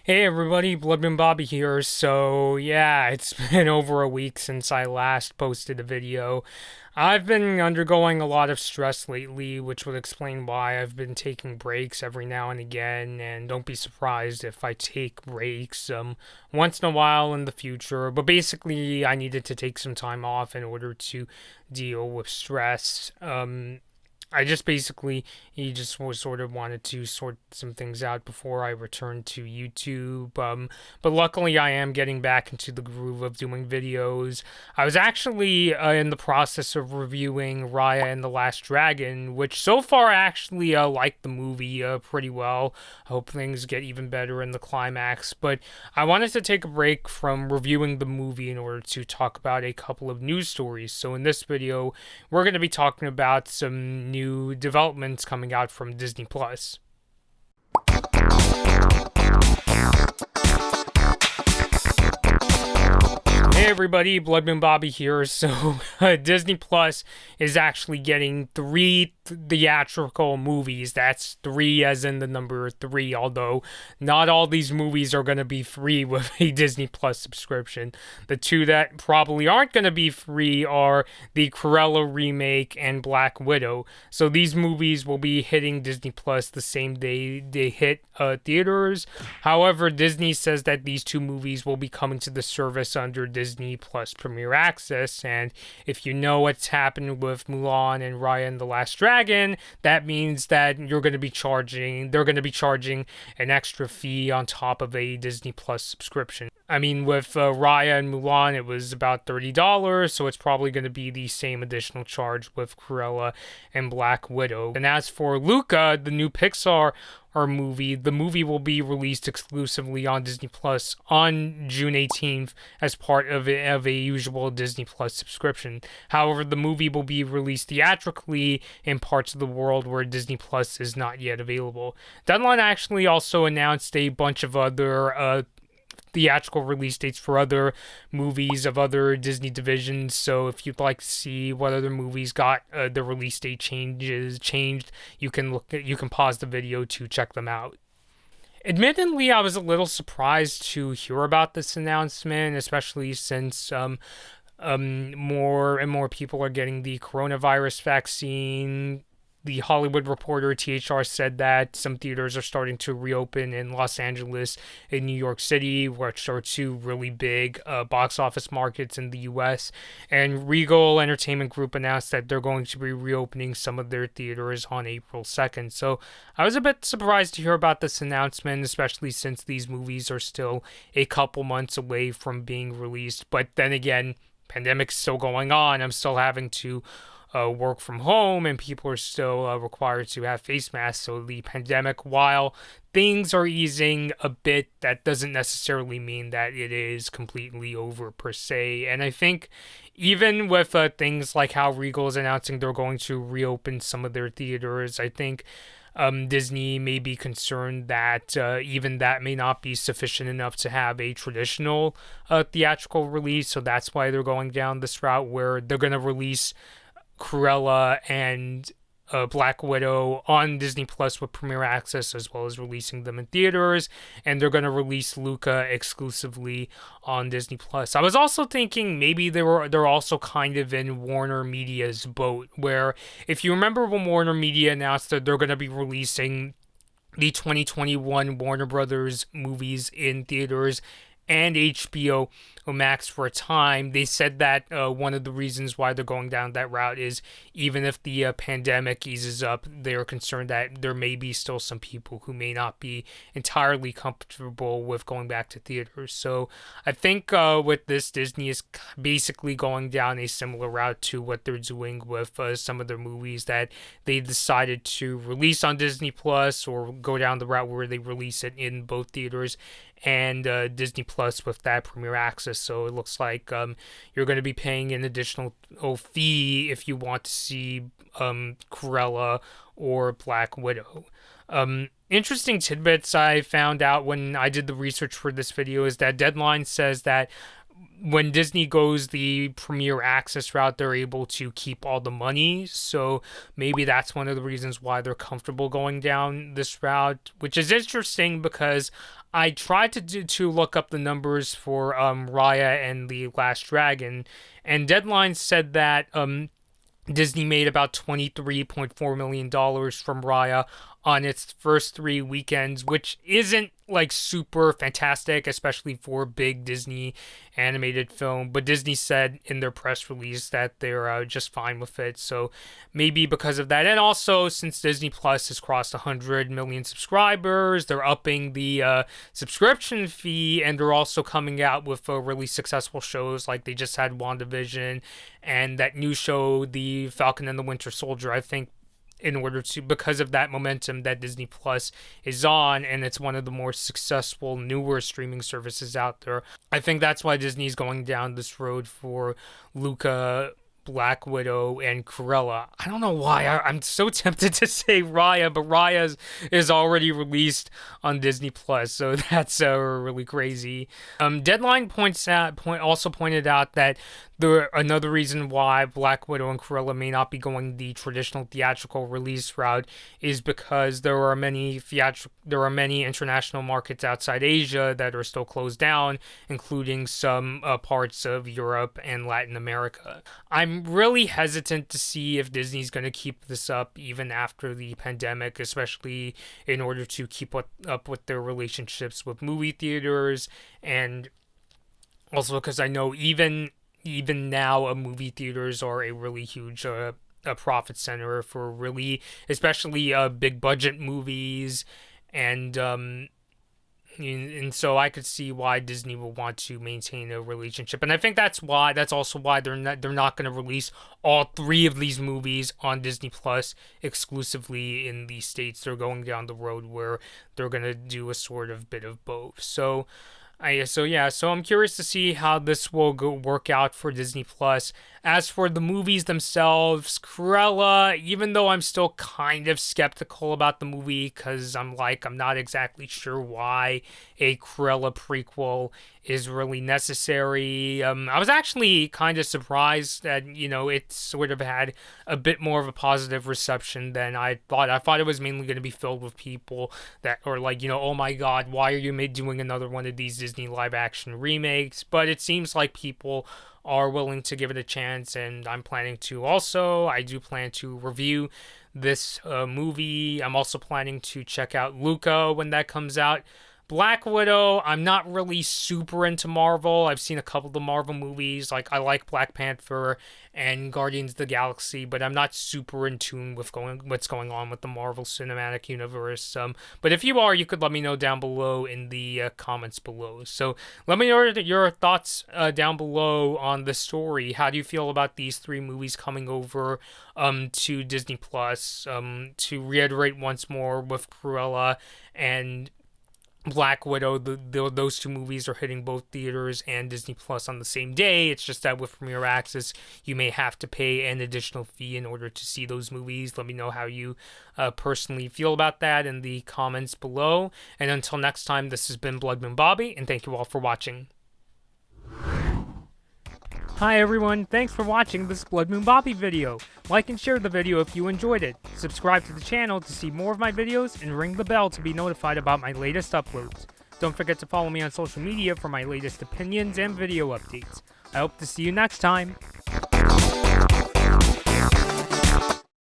Hey everybody, Bloodman Bobby here. So yeah, it's been over a week since I last posted a video. I've been undergoing a lot of stress lately, which would explain why I've been taking breaks every now and again, and don't be surprised if I take breaks once in a while in the future. But basically, I needed to take some time off in order to deal with stress. I just basically he just was sort of wanted to sort some things out before I returned to YouTube. But luckily I am getting back into the groove of doing videos. I was actually in the process of reviewing Raya and the Last Dragon, which so far I actually like the movie pretty well. I hope things get even better in the climax. But I wanted to take a break from reviewing the movie in order to talk about a couple of news stories. So in this video, we're going to be talking about some new developments coming out from Disney Plus. Hey everybody, Bloodman Bobby here. So, Disney Plus is actually getting 3 theatrical movies. That's 3 as in the number 3, although not all these movies are going to be free with a Disney Plus subscription. The 2 that probably aren't going to be free are the Cruella remake and Black Widow. So these movies will be hitting Disney Plus the same day they hit theaters. However, Disney says that these 2 movies will be coming to the service under Disney Plus Premier Access, and if you know what's happened with Mulan and Raya and the Last Dragon, that means that they're going to be charging an extra fee on top of a Disney Plus subscription. I mean, with Raya and Mulan, it was about $30, so it's probably going to be the same additional charge with Cruella and Black Widow. And as for Luca, the new Pixar movie, the movie will be released exclusively on Disney Plus on June 18th as part of a usual Disney Plus subscription. However, the movie will be released theatrically in parts of the world where Disney Plus is not yet available. Deadline actually also announced a bunch of other theatrical release dates for other movies of other Disney divisions. So if you'd like to see what other movies got the release date changed, you can pause the video to check them out. Admittedly, I was a little surprised to hear about this announcement, especially since more and more people are getting the coronavirus vaccine. The Hollywood Reporter, THR, said that some theaters are starting to reopen in Los Angeles and New York City, which are 2 really big box office markets in the U.S. And Regal Entertainment Group announced that they're going to be reopening some of their theaters on April 2nd. So I was a bit surprised to hear about this announcement, especially since these movies are still a couple months away from being released. But then again, pandemic's still going on. I'm still having to work from home, and people are still required to have face masks. So the pandemic, while things are easing a bit, that doesn't necessarily mean that it is completely over per se. And I think even with things like how Regal is announcing they're going to reopen some of their theaters, I think Disney may be concerned that even that may not be sufficient enough to have a traditional theatrical release. So that's why they're going down this route where they're going to release Cruella and Black Widow on Disney Plus with Premier Access, as well as releasing them in theaters, and they're going to release Luca exclusively on Disney Plus. I was also thinking maybe they're also kind of in Warner Media's boat, where if you remember when Warner Media announced that they're going to be releasing the 2021 Warner Brothers movies in theaters and HBO Max for a time, they said that one of the reasons why they're going down that route is even if the pandemic eases up, they're concerned that there may be still some people who may not be entirely comfortable with going back to theaters. So I think with this, Disney is basically going down a similar route to what they're doing with some of their movies that they decided to release on Disney Plus, or go down the route where they release it in both theaters and Disney Plus with that Premier Access. So it looks like you're going to be paying an additional fee if you want to see Cruella or Black Widow. Interesting tidbits I found out when I did the research for this video is that Deadline says that when Disney goes the premiere access route, they're able to keep all the money. So maybe that's one of the reasons why they're comfortable going down this route, which is interesting because I tried to look up the numbers for Raya and the Last Dragon, and Deadline said that Disney made about $23.4 million from Raya on its first 3 weekends, which isn't like super fantastic, especially for a big Disney animated film. But Disney said in their press release that they're just fine with it. So maybe because of that. And also, since Disney Plus has crossed 100 million subscribers, they're upping the subscription fee, and they're also coming out with really successful shows. Like they just had WandaVision and that new show, The Falcon and the Winter Soldier. I think in order to, because of that momentum that Disney Plus is on, and it's one of the more successful newer streaming services out there, I think that's why Disney's going down this road for Luca, Black Widow, and Cruella. I don't know why I'm so tempted to say Raya, but Raya is already released on Disney Plus, so that's really crazy. Deadline also pointed out that another reason why Black Widow and Cruella may not be going the traditional theatrical release route is because there are many international markets outside Asia that are still closed down, including some parts of Europe and Latin America. I'm really hesitant to see if Disney's going to keep this up even after the pandemic, especially in order to keep up with their relationships with movie theaters, and also because I know even now, movie theaters are a really huge a profit center for really, especially big budget movies, and so I could see why Disney will want to maintain a relationship, and I think that's also why they're not going to release all 3 of these movies on Disney Plus exclusively in the States. They're going down the road where they're going to do a sort of bit of both. So I'm curious to see how this will work out for Disney Plus. As for the movies themselves, Cruella, even though I'm still kind of skeptical about the movie because I'm not exactly sure why a Cruella prequel is really necessary. I was actually kind of surprised that, it sort of had a bit more of a positive reception than I thought. I thought it was mainly going to be filled with people that are like, oh my god, why are you doing another one of these Disney live action remakes? But it seems like people are willing to give it a chance, and I'm planning to also. I do plan to review this movie. I'm also planning to check out Luca when that comes out. Black Widow, I'm not really super into Marvel. I've seen a couple of the Marvel movies. Like, I like Black Panther and Guardians of the Galaxy, but I'm not super in tune with what's going on with the Marvel Cinematic Universe. But if you are, you could let me know down below in the comments below. So let me know your thoughts down below on the story. How do you feel about these 3 movies coming over to Disney Plus? To reiterate once more, with Cruella and Black Widow, those 2 movies are hitting both theaters and Disney Plus on the same day. It's just that with Premiere Access, you may have to pay an additional fee in order to see those movies. Let me know how you personally feel about that in the comments below. And until next time, this has been Bloodmoon Bobby, and thank you all for watching. Hi everyone, thanks for watching this Bloodmoon Bobby video. Like and share the video if you enjoyed it. Subscribe to the channel to see more of my videos, and ring the bell to be notified about my latest uploads. Don't forget to follow me on social media for my latest opinions and video updates. I hope to see you next time.